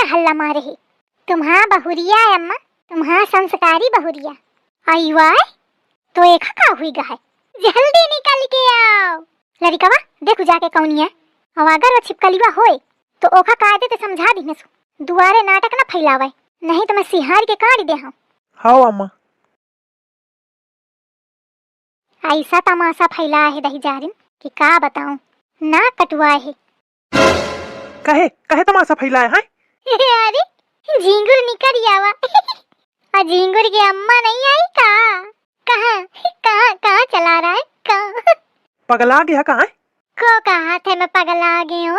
हल्ला मारे है। तुम्हारा बहुरिया है अम्मा, तुम्हारा संस्कारी बहुरिया। आई वाह, तो एक का हुई गा है, जल्दी निकल के आओ। लड़िकवा देखो जाके कौन है, और अगर वो छिपकलीवा होए तो ओखा कायदे ते समझा दी नसु, दुआरे नाटक ना फैलावे, नहीं तो मैं सिहार के काट दे। हाँ अम्मा। ऐसा तमाशा फैला है दही जारिन कि का बताऊं, ना कटुआ है। कहे कहे तमाशा फैलाया है। अरे झिंगुर निकल आवा। और झिंगुर की अम्मा नहीं आई का? कहाँ कहाँ कहाँ चला रहा है, कहाँ? पगला गया कहाँ है? को कहा था मैं पगला गई हूँ?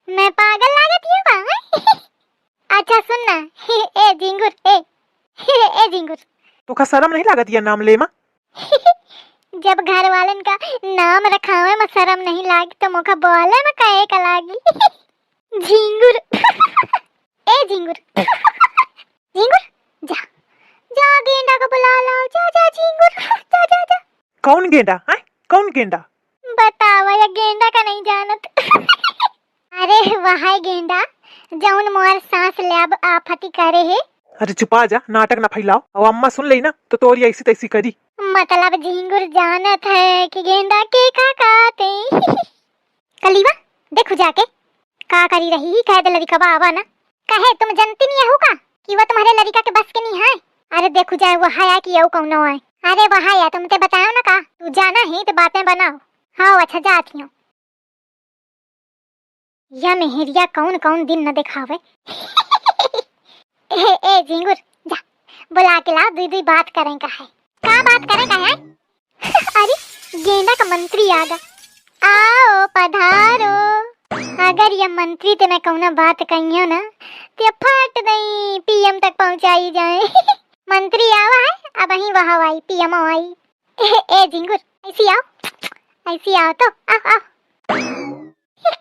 मैं पागल लागत हूँ कहाँ? अच्छा सुनना, ए झिंगुर, ए झिंगुर, तो का शर्म नहीं लागत ये नाम ले मा? जब घर वालन का नाम रखावे में शर्म नहीं लागी तो मोका बोले में काहे का लागी? झिंगुर। ए झिंगुर, झिंगुर जा जा, गेंडा को बुला लाओ, जा जा झिंगुर, जा जा जा। कौन गेंडा है? कौन गेंडा? बतावा, या गेंडा का नहीं जानत? अरे वह गेंडा जौन मोर सांस लेब आफती करे है। अरे चुपा जा, नाटक ना फैलाओ, और अम्मा सुन ली ना तो तोरी ऐसी तैसी करी। मतलब झिंगुर जानत है कि गेंडा के का कहते। कलीवा देखो जाके का करी रही, कह दे लड़िकवा आवा ना। कहे तुम जानती नहीं हो का कि वो तुम्हारे लड़िका के बस के नहीं है? अरे देखो जाए वो है कि यू कौन है? अरे वह है, तुम ते बताओ ना का, तू जाना ही तो बातें बनाओ। हाँ अच्छा जाती हूँ। या मेहरिया कौन कौन दिन न दिखावे। ए झिंगुर जा बुला के ला, दुई दुई बात करें का है। का बात करें का है? अरे गेंडा का मंत्री आ गया, आओ पधारो। अगर ये मंत्री ते मैं कौना बात कहियो ना तो फट नहीं पीएम तक पहुंचाई जाए। मंत्री आवा है, अब ही वहाँ आई पीएम आई। ए झिंगुर ऐसी आओ, ऐसी आओ तो आओ आओ।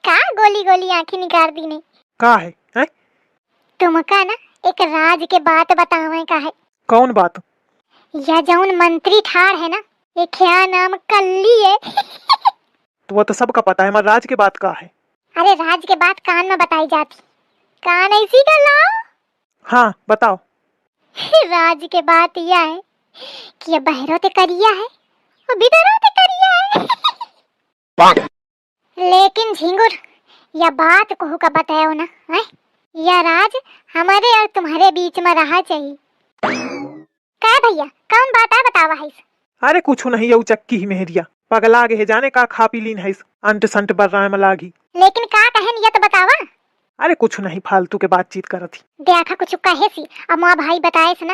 का गोली गोली आंखें निकाल दी नहीं? का है, है? तुमका ना एक राज के बात बतावे का है। कौन बात? या जौन मंत्री ठाड़ है ना, ये क्या नाम कल्ली है। तो वो तो सबका पता है, मगर राज के बात का है। अरे राज के बात कान में बताई जाती, कान ऐसी कर लाओ। हाँ बताओ। राज के बात यह है कि ये बहरों ते करिया है और बिदरों ते करिया है। लेकिन झिंगुर यह बात को का बताओ ना है, यह राज हमारे और तुम्हारे बीच में रहा चाहिए। क्या भैया कौन बात है, बतावा है? अरे कुछ नहीं, ये चक्की ही मेहरिया पगला गे है, जाने का खा पी लीन है, अंट संट बर रहा है लागी। लेकिन का कहन ये तो बतावा। अरे कुछ नहीं, फालतू के बातचीत कर थी। देखा कुछ कहे सी, अम्मा भाई बताए से ना,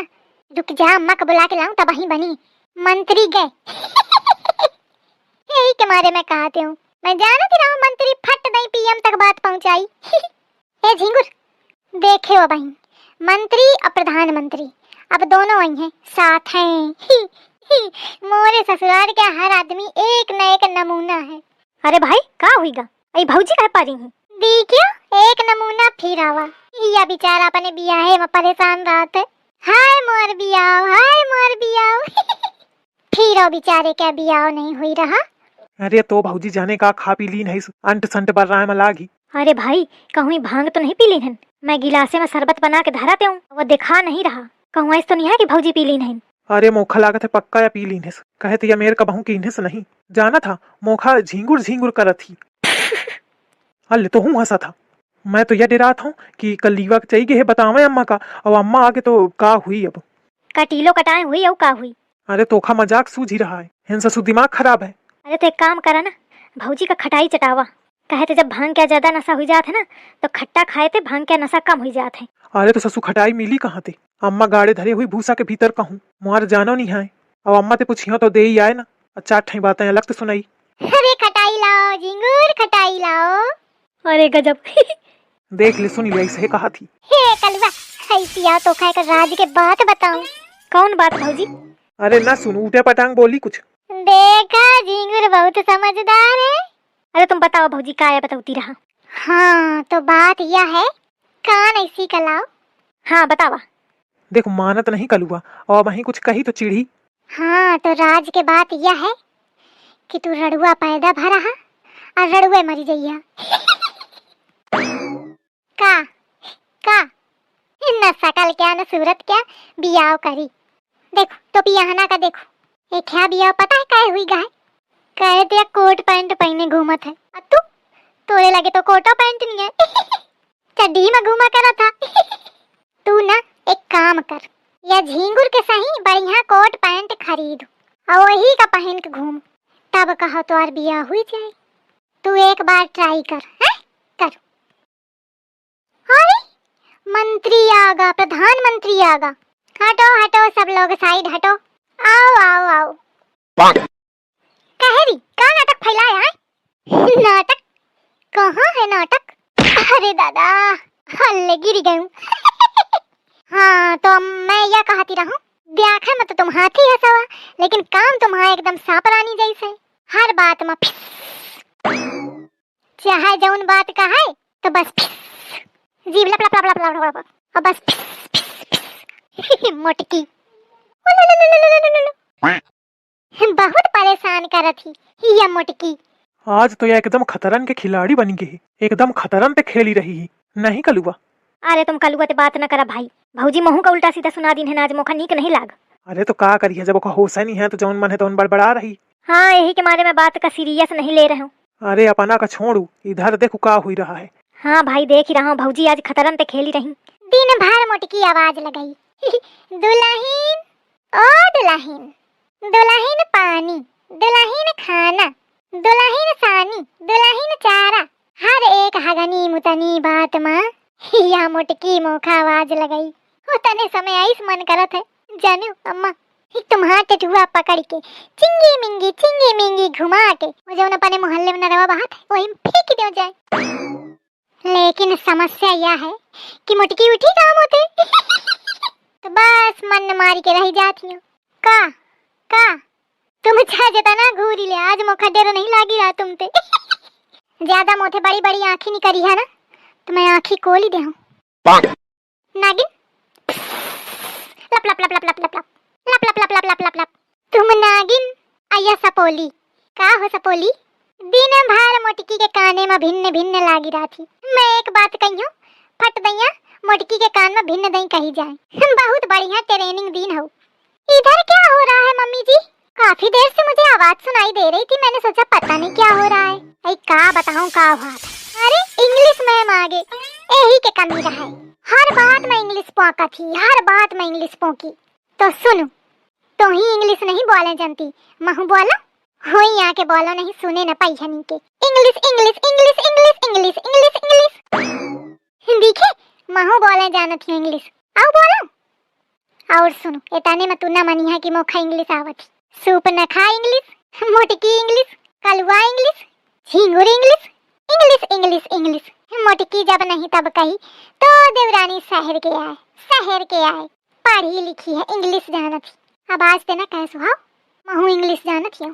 रुक जा अम्मा को बुला के लाऊं तब वहीं बनी। मंत्री गए। यही के मारे मैं कहती हूँ, मैं जानती रहूं मंत्री फट नहीं पीएम तक बात पहुंचाई। ए झिंगुर देखे हो बहन, मंत्री और प्रधानमंत्री अब दोनों आई हैं, साथ हैं। मोरे ससुराल के हर आदमी एक न एक नमूना है। अरे भाई का हुईगा, आई भौजी कह पा रही हूँ। देखियो एक नमूना फिर आवा, या बेचारा अपने बियाहे में परेशान रहते। हाय मोर बियाह, हाय मोर बियाह। फिर वो बेचारे क्या बियाह नहीं हुई रहा। अरे तो भौजी जाने का खा पी लीन है, अंट संट बर रहा है लागी। अरे भाई कहूँ भांग तो नहीं पी ली है, मैं गिलासे में शरबत बना के धराते हूँ, वो दिखा नहीं रहा। कहूँ ऐसा तो नहीं है कि भौजी पी ली नहीं। अरे मोखा लागत है पक्का या पी लीन है, कहते या मेरे कबहू की इन्हें नहीं जाना था। मोखा झिंगुर झिंगुर कर थी। अल्ले तो हूँ हंसा था, मैं तो यह डरा था कि कल लीवा चाहिए है बतावे अम्मा का, और अम्मा आके तो का हुई अब कटीलो कटाए हुई और का हुई। अरे तोखा मजाक सूझ ही रहा है, हिंसा सु दिमाग खराब है। अरे तो एक काम करा ना, भौजी का खटाई चटावा। कहते जब भांग क्या ज्यादा नशा हुई जात है ना तो खट्टा खाए थे भांग क्या नशा कम हुई जात है। अरे तो ससु खटाई मिली कहाँ थे, अम्मा गाड़े धरे हुई भूसा के भीतर कहूँ मुहार जानो नहीं है, और अम्मा ते पूछियो तो दे ही आए ना, अच्छा ठई बातें अलग तो सुनाई। अरे खटाई लाओ झिंगुर, खटाई लाओ। अरे गजब। देख ले सुन ले, ऐसे कहा थी। हे कलवा ऐसी आओ तो खाए कर राज के बात बताऊं। कौन बात भौजी? अरे ना सुन, उठे पटांग बोली कुछ। देखा झिंगुर बहुत समझदार है। अरे तुम बताओ भौजी का है, बताती रहा। हाँ तो बात यह है, कान ऐसी कलाओ। हाँ बतावा। देखो मानत नहीं कलुआ, और वहीं कुछ कही तो चिढ़ी। हाँ तो राज के बात यह है कि तू रड़ुआ पैदा भरा है और रड़ुए मरी जइया। का का सूरत क्या बियाव करी। देखो तो पियाहना का देखो एक क्या बियाव पता है काय हुई गाय कहे तो कोट पैंट पहने घूमत है और तू तोरे लगे तो कोटो पैंट नहीं है चड्डी में घूमा करा था तू ना एक काम कर या झींगुर के सही बढ़िया कोट पैंट खरीद और वही का पहन के घूम तब कहो तो और बियाह हुई जाए। तू एक बार ट्राई कर है कर। अरे मंत्री आगा प्रधानमंत्री आगा हटो हटो सब लोग साइड हटो आओ आओ आओ कहरी का नाटक फैलाया है नाटक कहाँ है नाटक अरे दादा हल्ले गिर गई हाँ तो मैं यह कहती रहूं देखा मत तुम हाथी हसावा लेकिन काम तुम्हारा एकदम सांपरानी जैसे हर बात में चाहे जौन बात का है तो बस जीव लप लप लप लप लप लप और बस मोटकी बहुत परेशान कर थी ये मोटकी। आज तो यह एकदम खतरन के खिलाड़ी बन गई, एकदम खतरन पे खेली रही है नहीं कलुआ। अरे तुम कलुआ ते बात न करा भाई, भौजी महू का उल्टा सीधा सुना दिन है आज मोखा नीक नहीं लाग। अरे तो का करिए जब ओका होश नहीं है तो जौन मन है तो बड़बड़ा रही। हाँ यही के मारे मैं बात का सीरियस नहीं ले रहा हूँ। अरे अपना का छोड़ू इधर देखो का हुई रहा है। हाँ भाई देख ही रहा हूँ भौजी आज खतरन पे खेली रही। दिन भर मोटकी आवाज लगाई दुल्हन ओ दुल्हन दुल्हन पानी दुल्हन खाना दुल्हन सानी दुल्हन चारा हर एक हगनी मुतनी बात माँ या मोटकी मोखा आवाज लगाई। वो तने समय आइस मन करत है जानू अम्मा तुम्हारा टटुआ पकड़ के चिंगी मिंगी घुमा के वो जो अपने मोहल्ले में नरवा बात है वही फेंक दिया जाए। लेकिन समस्या यह है कि मोटकी उठी काम होते तो बस मन मारी के रह जाती हूँ। का तुम चाहे जितना घूरी ले आज मोखा डेरा नहीं लागी रहा तुम ते ज्यादा मोटे बड़ी बड़ी आँखें नहीं करी है ना तो मैं आँखी खोल ही दे हूँ नागिन लप लप लप लप लप लप लप लप लप लप लप लप लप तुम नागिन आया सपोली का हो सपोली दिन भर मोटकी के काने में भिन्न भिन्न लागी रहा थी। मैं एक बात कही हूँ फट दैया मोटकी के कान में भिन्न दई कही जाए बहुत बढ़िया ट्रेनिंग दिन हो। इधर क्या हो रहा है मम्मी जी? काफी देर से मुझे आवाज सुनाई दे रही थी, मैंने सोचा पता नहीं क्या हो रहा है। अरे का बताऊं का हुआ था। अरे इंग्लिश मैम आ गए यही के कमी रहा है हर बात में इंग्लिश पोका थी हर बात में इंग्लिश पोकी। तो सुनो तो ही इंग्लिश नहीं बोले जानती महू बोला हो यहाँ के बोलो नहीं सुने न पाई हनी के English English English English English English English दिखे महू बोले जानत ही इंग्लिश आओ बोलो। और सुनो इतने में तू न मनिया की मोखा इंग्लिश आवत सूप न खा इंग्लिश मोटकी इंग्लिश कलुआ इंग्लिश झींगुर इंग्लिश इंग्लिश इंग्लिश इंग्लिश मोटकी जब नहीं तब कही तो देवरानी शहर के आए पढ़ी लिखी है इंग्लिश जानत ही अब आज तेना कह सुहाओ महू इंग्लिश जानत ही।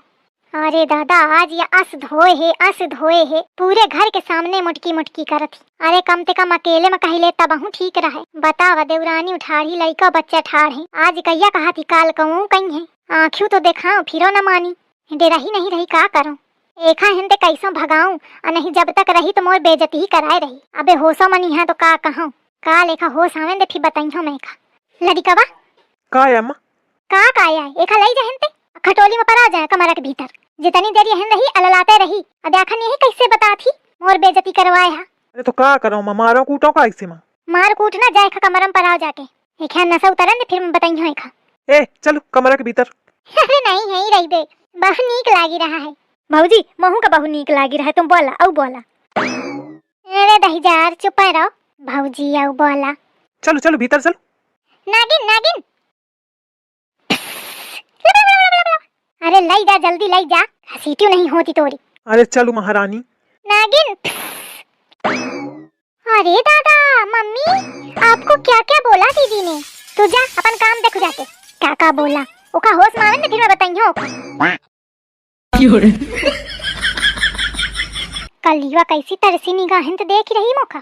अरे दादा आज ये अस धोए है पूरे घर के सामने मुटकी मुटकी करत ही। अरे कम से कम अकेले में कही ले तब हूँ ठीक रहे। बतावा देवरानी उठाड़ी लड़का बच्चा ठाड़ है आज कैया कहा थी काल कहूँ कहीं है आँखियों तो दिखाऊं फिरो न मानी डेरा ही नहीं रही का करूं एखा हिंदे कैसों भगाऊं और नहीं जब तक रही तो मोर बेइज्जती ही कराए रही। अबे होशो मनी है तो का कहूं का लेखा होश आवे दे फिर बताइयो मैं का लड़िकावा का अम्मा का आया एखा लई जा हिंदे खटोली में परा जाए कमरा के भीतर जितनी देर यहन रही अललाते रही देखा नहीं कैसे बता थी मोर बेइज्जती करवाए है। अरे तो का करो मारो कूटो का ऐसे मार कूट ना जाए खा कमरम पर आओ जाके एखा नशा उतरन दे फिर मैं बताइयो एखा ए चलो कमरा के भीतर। अरे नहीं है ही रही बे बहुत नीक लागी रहा है भौजी महू का बहुत नीक लागी रहा है तुम बोला औ बोला। अरे दहीजार चुप रहो भौजी औ बोला। चलो चलो भीतर चलो। नागिन नागिन अरे लाई जा जल्दी लाई जा सीटियों नहीं होती तोरी। अरे चलो महारानी। नागिन अरे दादा मम्मी आपको क्या क्या बोला दीदी ने तू जा अपन काम देख जाके क्या बोला ओका होश मारन ने फिर मैं बताइयो कलिया कैसी तरसी निगाहें तो देख रही मोखा